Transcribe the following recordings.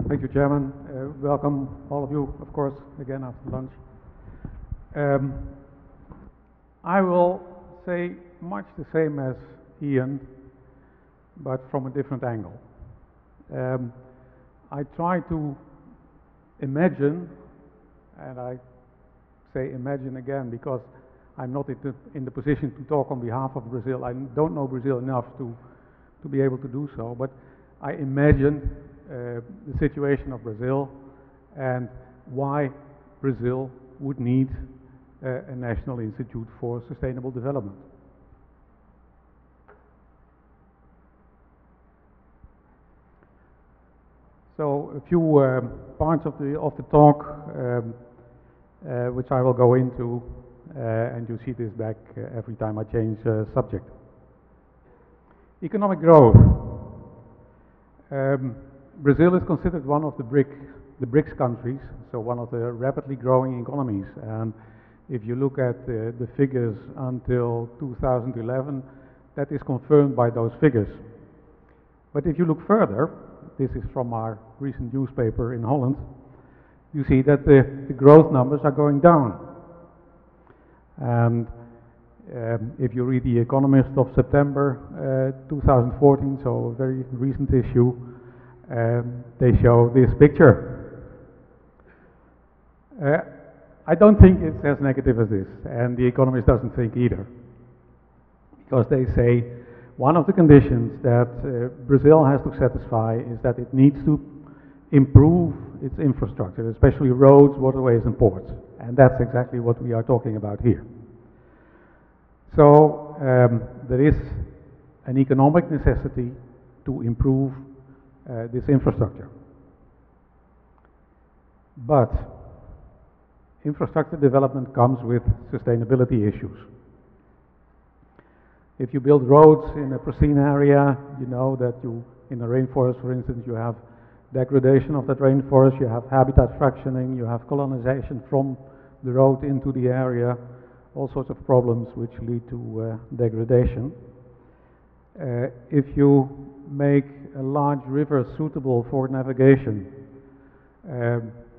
Thank you, Chairman. Welcome, all of you, of course, again after lunch. Um, I will say much the same as Ian, but from a different angle. I try to imagine, and I say imagine again because I'm not in the position to talk on behalf of Brazil. I don't know Brazil enough to be able to do so, but I imagine the situation of Brazil and why Brazil would need a National Institute for Sustainable Development. So a few parts of the talk which I will go into, and you see this back every time I change subject. Economic growth. Brazil is considered one of the BRICS countries, so one of the rapidly growing economies. And if you look at the figures until 2011, that is confirmed by those figures. But if you look further, this is from our recent newspaper in Holland, you see that the growth numbers are going down. And if you read The Economist of September 2014, so a very recent issue, they show this picture. I don't think it's as negative as this, and The Economist doesn't think either. Because they say one of the conditions that Brazil has to satisfy is that it needs to improve its infrastructure, especially roads, waterways and ports. And that's exactly what we are talking about here. So there is an economic necessity to improve this infrastructure. But infrastructure development comes with sustainability issues. If you build roads in a pristine area, you know that in a rainforest, for instance, you have degradation of that rainforest, you have habitat fractioning, you have colonization from the road into the area, all sorts of problems which lead to degradation. If you make a large river suitable for navigation,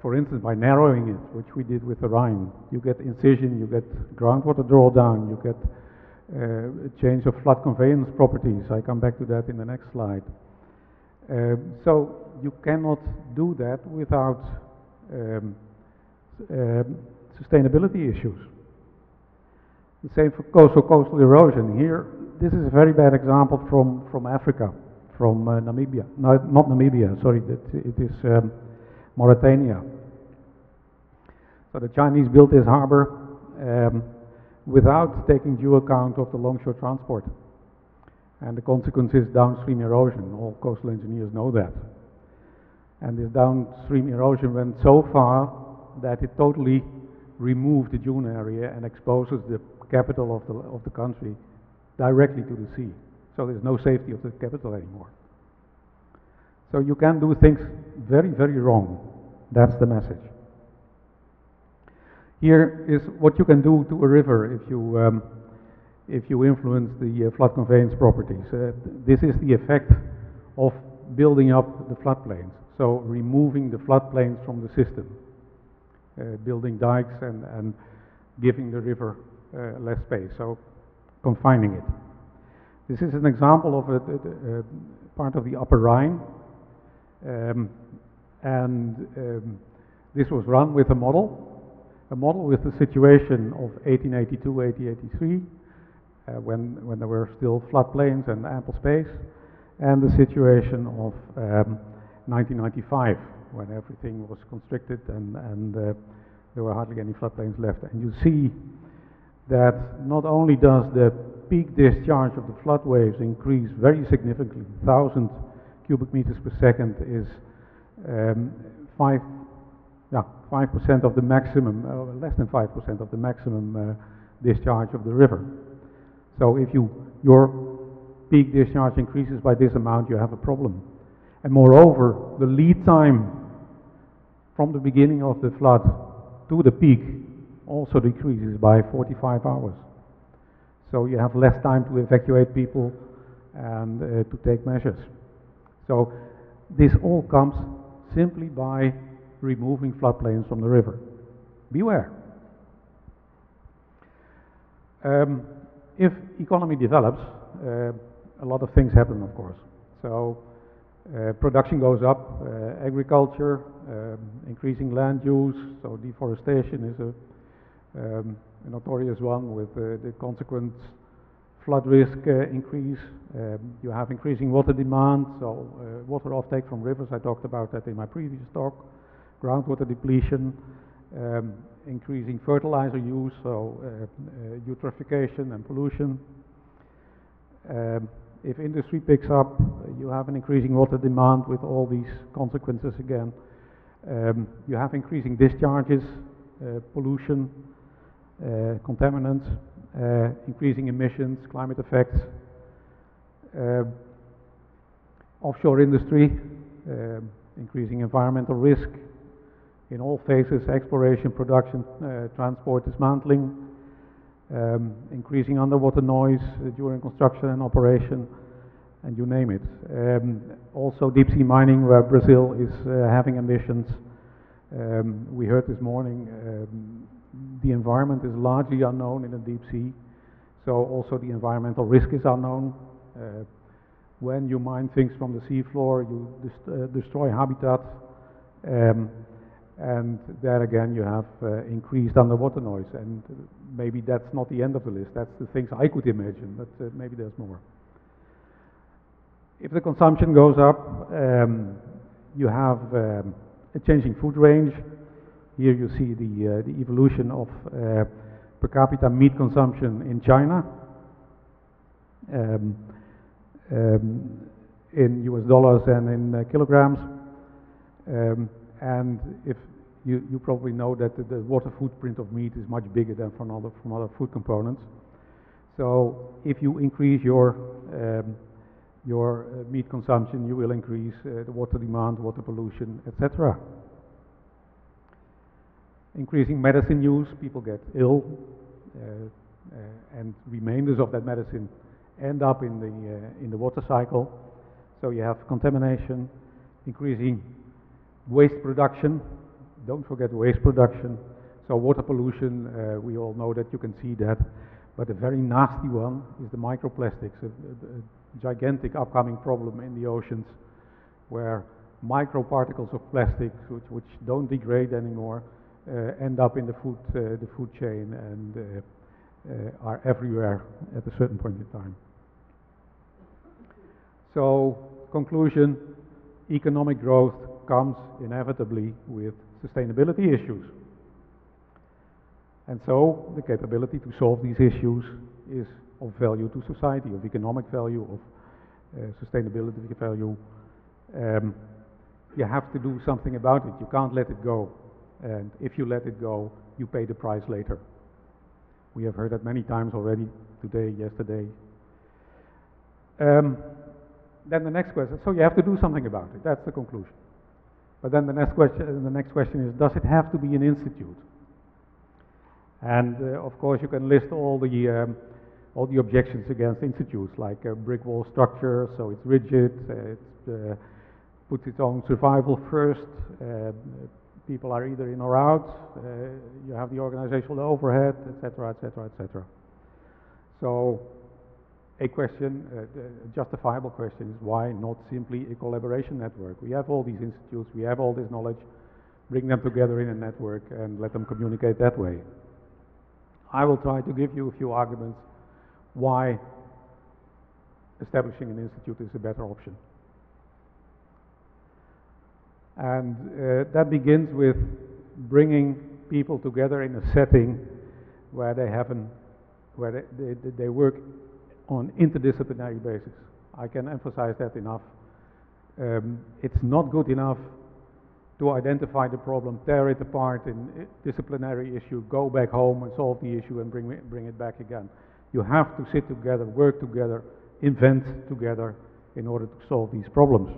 for instance by narrowing it, which we did with the Rhine, you get incision, you get groundwater drawdown, you get a change of flood conveyance properties. I come back to that in the next slide. So you cannot do that without sustainability issues. The same for coastal erosion. Here, this is a very bad example from Africa, from Namibia. No, not Namibia, sorry, it is Mauritania. So the Chinese built this harbor without taking due account of the longshore transport. And the consequence is downstream erosion. All coastal engineers know that. And this downstream erosion went so far that it totally removed the dune area and exposes the capital of the country directly to the sea. So there's no safety of the capital anymore. So you can do things very, very wrong. That's the message. Here is what you can do to a river if you influence the flood conveyance properties. This is the effect of building up the floodplains. So removing the floodplains from the system. Building dikes and giving the river less space, so confining it. This is an example of a part of the Upper Rhine, this was run with a model with the situation of 1882, 1883, when there were still floodplains and ample space, and the situation of 1995, when everything was constricted and there were hardly any floodplains left. And you see that not only does the peak discharge of the flood waves increase very significantly, 1,000 cubic meters per second is 5% of the maximum, less than 5% of the maximum discharge of the river. So if your peak discharge increases by this amount, you have a problem. And moreover, the lead time from the beginning of the flood to the peak also decreases by 45 hours. So you have less time to evacuate people and to take measures. So this all comes simply by removing floodplains from the river. Beware. If economy develops, a lot of things happen, of course. So production goes up, agriculture, increasing land use, so deforestation is a notorious one with the consequent flood risk increase. You have increasing water demand, so water offtake from rivers, I talked about that in my previous talk, groundwater depletion, increasing fertilizer use, so eutrophication and pollution. If industry picks up, you have an increasing water demand with all these consequences again. You have increasing discharges, pollution, contaminants, increasing emissions, climate effects, offshore industry, increasing environmental risk in all phases, exploration, production, transport, dismantling, increasing underwater noise during construction and operation, and you name it. Also deep sea mining, where Brazil is having ambitions. We heard this morning the environment is largely unknown in the deep sea, so also the environmental risk is unknown. When you mine things from the seafloor, you destroy habitat, and there again you have increased underwater noise, and maybe that's not the end of the list. That's the things I could imagine, but maybe there's more. If the consumption goes up, you have a changing food range. Here you see the evolution of per capita meat consumption in China in US dollars and in kilograms. And if you probably know that the water footprint of meat is much bigger than from other food components. So if you increase your meat consumption, you will increase the water demand, water pollution, etc. Increasing medicine use, people get ill, and remainders of that medicine end up in the water cycle. So you have contamination, increasing waste production. Don't forget waste production. So water pollution, we all know that, you can see that. But a very nasty one is the microplastics, a gigantic upcoming problem in the oceans, where microparticles of plastics, which don't degrade anymore, end up in the food chain and are everywhere at a certain point in time. So, conclusion, economic growth comes inevitably with sustainability issues. And so, the capability to solve these issues is of value to society, of economic value, of sustainability value. You have to do something about it. You can't let it go. And if you let it go, you pay the price later. We have heard that many times already, today, yesterday. Then the next question, so you have to do something about it. That's the conclusion. But then the next question is, does it have to be an institute? And of course, you can list all the objections against institutes, like a brick wall structure, so it's rigid, it puts its own survival first. People are either in or out. You have the organizational overhead, etc., etc., etc. So, a question, a justifiable question, is why not simply a collaboration network? We have all these institutes, we have all this knowledge, bring them together in a network and let them communicate that way. I will try to give you a few arguments why establishing an institute is a better option. And that begins with bringing people together in a setting where they work on interdisciplinary basis. I can emphasize that enough. It's not good enough to identify the problem, tear it apart in disciplinary issue, go back home and solve the issue and bring it back again. You have to sit together, work together, invent together in order to solve these problems.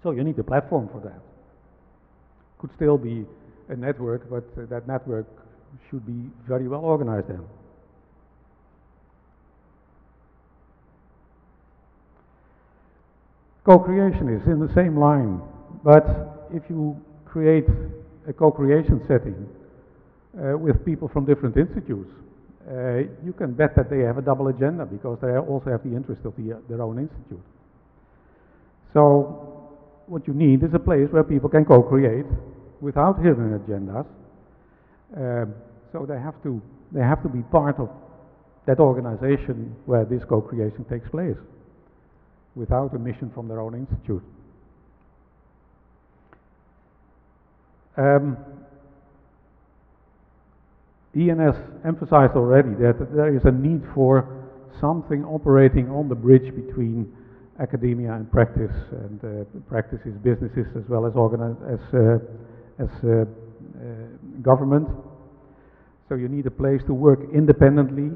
So you need a platform for that. Could still be a network, but that network should be very well organized then. Co-creation is in the same line. But if you create a co-creation setting with people from different institutes, you can bet that they have a double agenda because they also have the interest of their own institute. So what you need is a place where people can co-create without hidden agendas. So they have to be part of that organization where this co-creation takes place without a mission from their own institute. Ian has emphasized already that there is a need for something operating on the bridge between academia and practice, and practice is businesses as well as government. So you need a place to work independently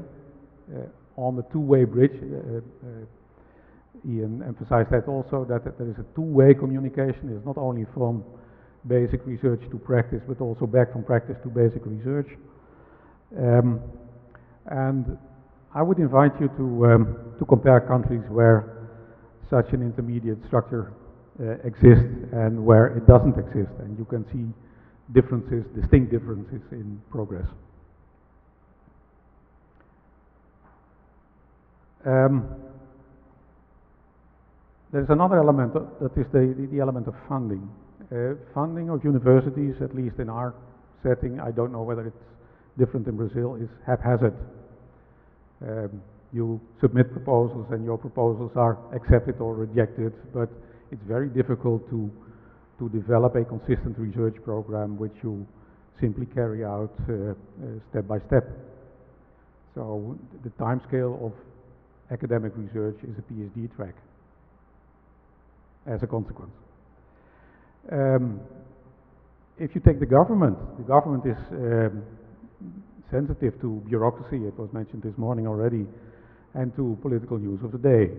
on the two-way bridge. Ian emphasized that also, that there is a two-way communication. It's not only from basic research to practice, but also back from practice to basic research. And I would invite you to compare countries where such an intermediate structure exists and where it doesn't exist, and you can see differences, distinct differences in progress. There's another element that is the element of funding. Funding of universities, at least in our setting, I don't know whether it's different in Brazil, is haphazard. You submit proposals and your proposals are accepted or rejected, but it's very difficult to develop a consistent research program which you simply carry out step by step. So the timescale of academic research is a PhD track as a consequence. If you take the government is sensitive to bureaucracy, it was mentioned this morning already, and to political news of the day.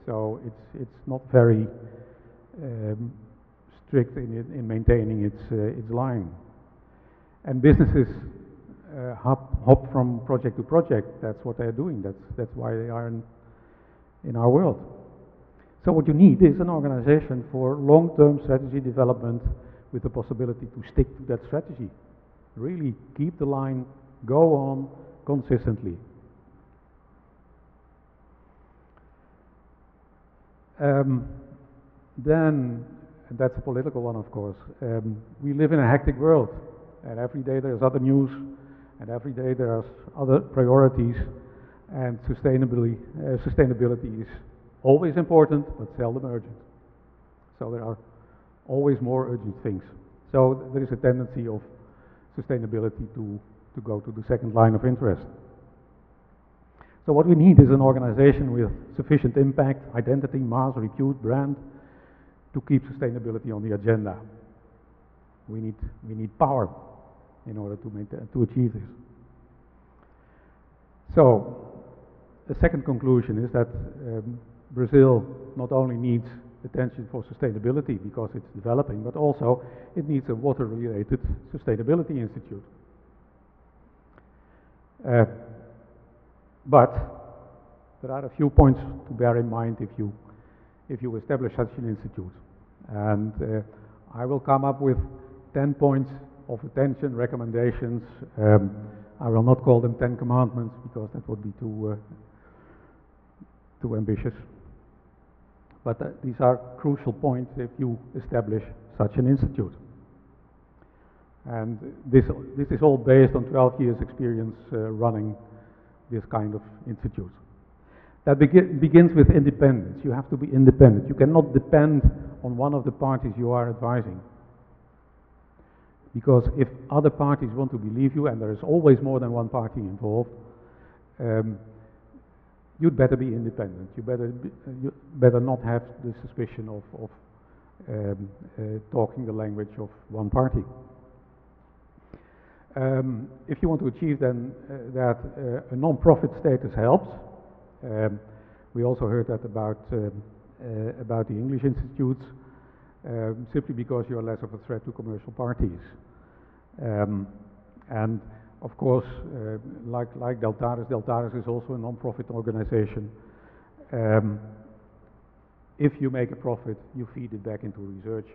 So it's not very strict in maintaining its line. And businesses hop from project to project. That's what they're doing. That's why they are in our world. So what you need is an organization for long-term strategy development with the possibility to stick to that strategy. Really keep the line, go on consistently. Then, and that's a political one, of course, we live in a hectic world, and every day there's other news, and every day there are other priorities, and sustainability is always important, but seldom urgent. So there are always more urgent things. So there is a tendency of sustainability to go to the second line of interest. So what we need is an organization with sufficient impact, identity, mass, repute, brand, to keep sustainability on the agenda. We need power in order to achieve this. So the second conclusion is that Brazil not only needs attention for sustainability because it's developing, but also it needs a water-related sustainability institute. But there are a few points to bear in mind if you establish such an institute. And I will come up with 10 points of attention, recommendations. I will not call them 10 commandments because that would be too ambitious. But these are crucial points if you establish such an institute. And this is all based on 12 years experience running this kind of institute. That begins with independence. You have to be independent. You cannot depend on one of the parties you are advising. Because if other parties want to believe you, and there is always more than one party involved, you'd better be independent. You better not have the suspicion of talking the language of one party. If you want to achieve then that a non-profit status helps, we also heard that about the English institutes, simply because you are less of a threat to commercial parties. And of course, like Deltares is also a non-profit organization. If you make a profit, you feed it back into research,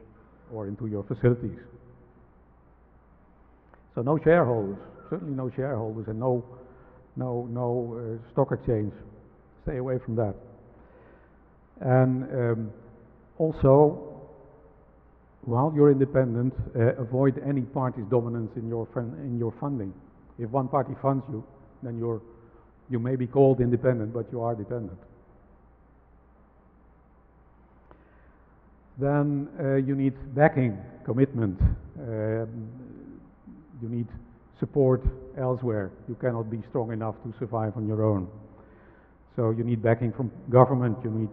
or into your facilities. So no shareholders, certainly no shareholders, and no stock exchange. Stay away from that. And also, while you're independent, avoid any party's dominance in your funding. If one party funds you, then you may be called independent, but you are dependent. Then you need backing, commitment. You need support elsewhere. You cannot be strong enough to survive on your own. So you need backing from government, you need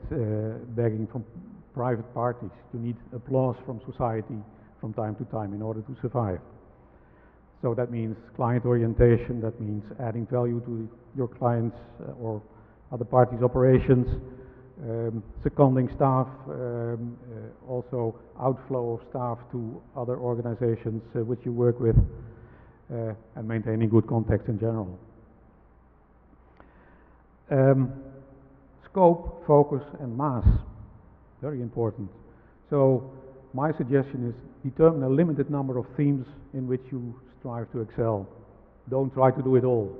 backing from private parties, you need applause from society from time to time in order to survive. So that means client orientation, that means adding value to your clients or other parties' operations, seconding staff, also outflow of staff to other organizations which you work with, and maintaining good contacts in general. Scope, focus, and mass, very important. So my suggestion is determine a limited number of themes in which you strive to excel. Don't try to do it all.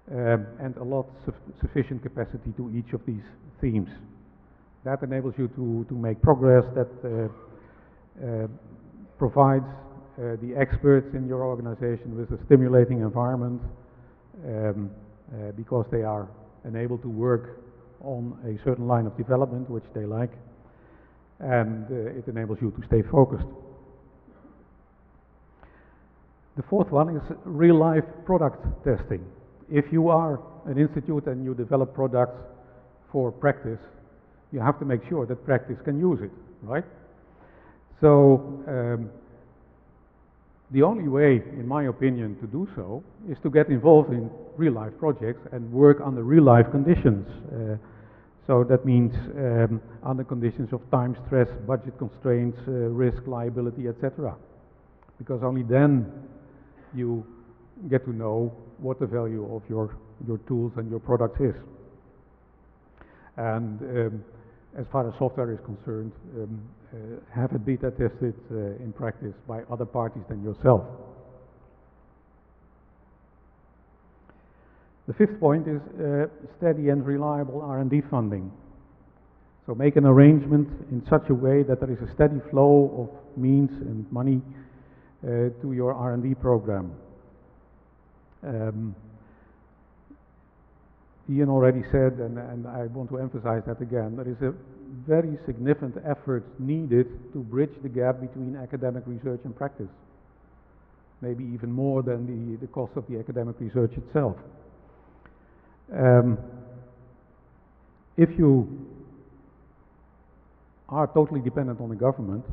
And allot sufficient capacity to each of these themes. That enables you to make progress, that provides the experts in your organization with a stimulating environment, because they are enabled to work on a certain line of development which they like, and it enables you to stay focused. The fourth one is real-life product testing. If you are an institute and you develop products for practice, you have to make sure that practice can use it, right? So the only way, in my opinion, to do so is to get involved in real-life projects and work under real-life conditions. So that means under conditions of time, stress, budget constraints, risk, liability, etc. Because only then you get to know what the value of your tools and your products is. And as far as software is concerned, have it beta tested in practice by other parties than yourself. The fifth point is steady and reliable R&D funding. So make an arrangement in such a way that there is a steady flow of means and money to your R&D program. Ian already said, and I want to emphasize that again, there is a very significant effort needed to bridge the gap between academic research and practice. Maybe even more than the cost of the academic research itself. If you are totally dependent on the government,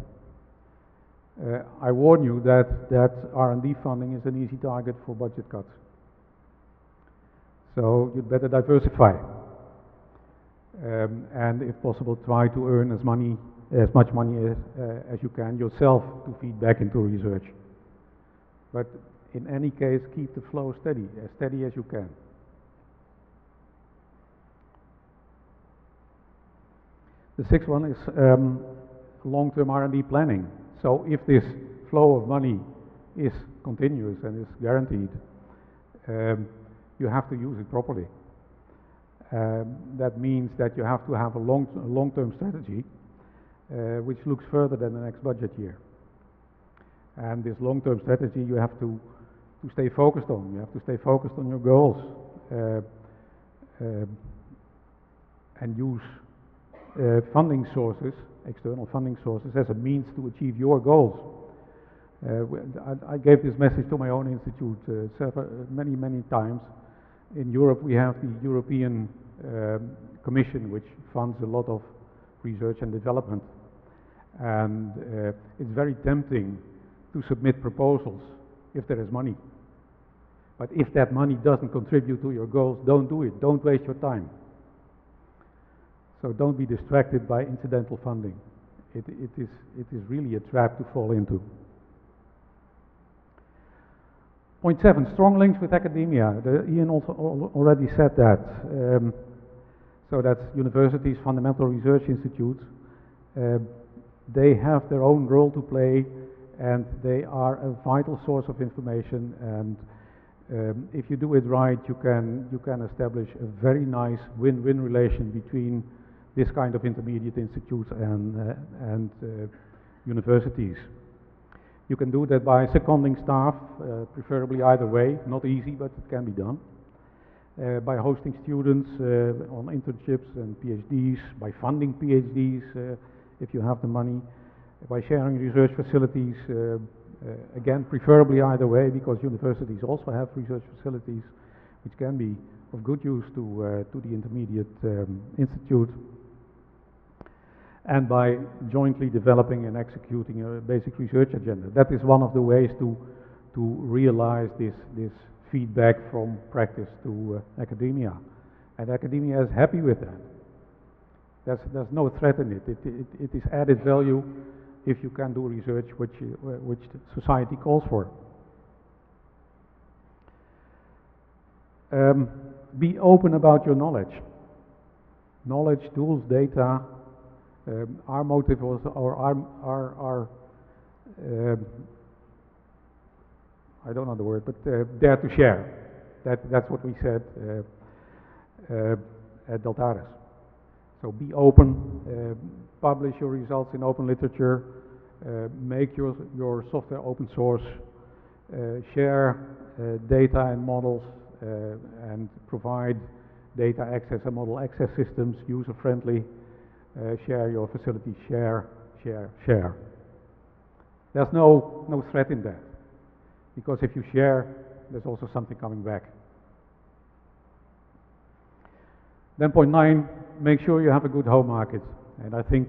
I warn you that R&D funding is an easy target for budget cuts. So you'd better diversify, and if possible, try to earn as much money as you can yourself to feed back into research. But in any case, keep the flow steady as you can. The sixth one is long-term R&D planning. So if this flow of money is continuous and is guaranteed, you have to use it properly. That means that you have to have a long-term strategy which looks further than the next budget year. And this long-term strategy you have to stay focused on. You have to stay focused on your goals and use funding sources, external funding sources, as a means to achieve your goals. I gave this message to my own institute many times. In Europe we have the European Commission, which funds a lot of research and development, and it's very tempting to submit proposals if there is money. But if that money doesn't contribute to your goals, don't do it. Don't waste your time. So don't be distracted by incidental funding. It is really a trap to fall into. Point 7, strong links with academia. Ian also already said that. So that's universities, fundamental research institutes. They have their own role to play, and they are a vital source of information. And if you do it right, you can establish a very nice win-win relation between this kind of intermediate institutes and universities. You can do that by seconding staff, preferably either way. Not easy, but it can be done. By hosting students on internships and PhDs, by funding PhDs if you have the money, by sharing research facilities, again, preferably either way, because universities also have research facilities which can be of good use to the intermediate institute, and by jointly developing and executing a basic research agenda. That is one of the ways to realize this feedback from practice to academia. And academia is happy with that. There's no threat in it. It is added value if you can do research which society calls for. Be open about your knowledge. Knowledge, tools, data. Our motive was, or our I don't know the word, but dare to share. That's what we said at Deltares. So be open, publish your results in open literature, make your software open source, share data and models, and provide data access and model access systems, user-friendly. Share your facilities, share. There's no threat in that, because if you share, there's also something coming back. Then point 9, make sure you have a good home market. And I think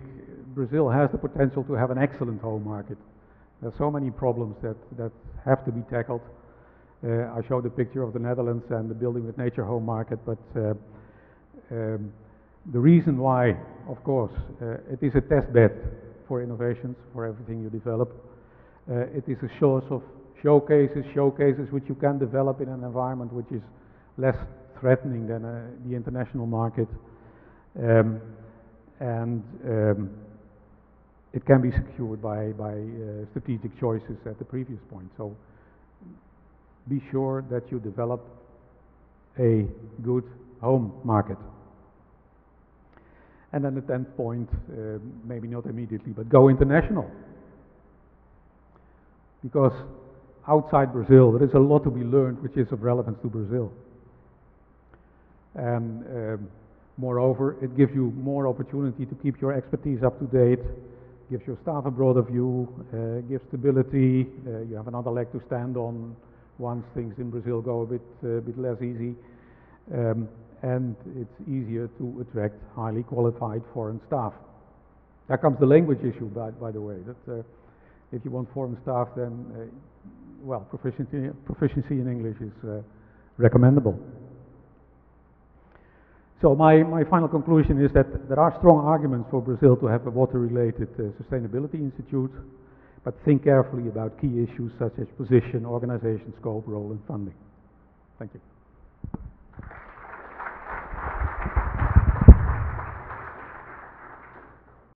Brazil has the potential to have an excellent home market. There's so many problems that have to be tackled. I showed a picture of the Netherlands and the Building with Nature home market, but the reason why, of course, it is a test bed for innovations, for everything you develop. It is a source of showcases which you can develop in an environment which is less threatening than the international market. It can be secured by strategic choices at the previous point. So be sure that you develop a good home market. And then the 10th point, maybe not immediately, but go international. Because outside Brazil, there is a lot to be learned which is of relevance to Brazil. And moreover, it gives you more opportunity to keep your expertise up to date, gives your staff a broader view, gives stability, you have another leg to stand on once things in Brazil go a bit less easy. And it's easier to attract highly qualified foreign staff. There comes the language issue, by the way. That if you want foreign staff, then well, proficiency in English is recommendable. So my final conclusion is that there are strong arguments for Brazil to have a water-related sustainability institute, but think carefully about key issues such as position, organization, scope, role, and funding. Thank you.